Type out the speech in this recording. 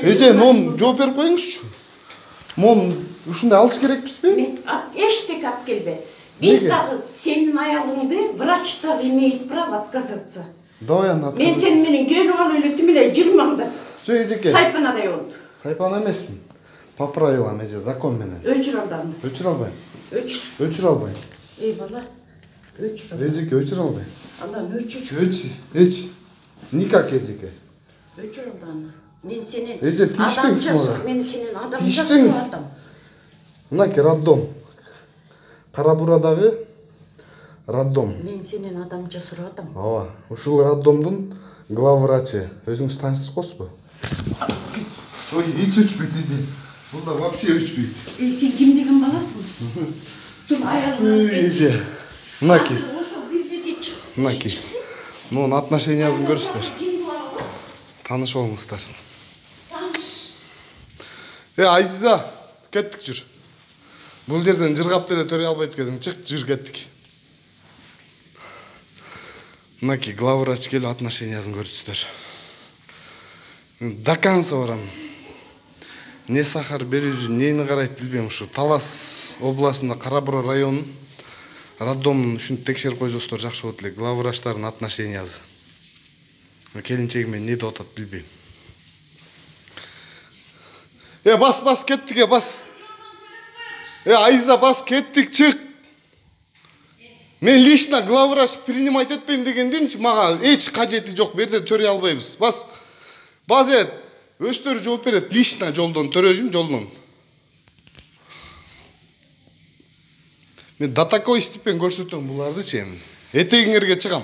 Эже, нон жооп берип коюңузчу. Мон ушундай алыш керекпизби? Мен эчтеке алып келбе. Биз дагы сенин аялыңды врач дагы имеет право отказаться. Давай анда. Мен сени менен келип алып эле тим эле жырмаңдап. Жо эжеке. Сайпанадай болуп. Сайпана эмесмин. По правилам эже, закон менен. Өчүр алдым. Өчүр албайм. Өчүр албайм. Эй бала. Өчүр. Эжеке, өчүр албайм. Андан өчүр. Эч. Никак эжеке. Өчүр алдым. Мен сенин эже тиишпеңиз мага. Мен сенин адамча сураттым. Мынаки роддом. Карабурадагы роддом. Мен сенин адамча сураттым. Ооба, ушул роддомдун главврачы. Өзүңүз тааныштырсызбы? Ой, эч өчпөйт эже. Бунда вообще өчпөйт. Сен кимдигин баласың? Тур аялыңа. Эже. Мынаки. Ошо бир жерге чык. Мынаки. Мунун отношениясын көрүсүздөр. Тааныш болуңуздар. Айзиза, кеттик жүр. Бул жерден жыргап деле төрөй албайт экенсиң. Чык, жүр кеттик. Мынаки главврач келип отношениясын көрүсүздөр. До конца барам. Не сахар берүү үчүн, нени карайт билбейм, ушу Талас областында Карабура районунун роддомун ушинтип текшерип койсоңуздар жакшы болот эле. Главврачтардын отношениясы. Келинчеги менен не деп атат билбейм. Бас, кеттик, бас. Айза, бас, кеттик, чык. Мен лично главврач принимать этпейм дегенденчи, мага эч кажети жок, берде төрөй албайбыз. Бас, өздөрү жооп берет, лично жолдон төрөйүн, жолдон. Мен до такой степени көрсөтөм булардычы эми. Этегиңерге чыгам.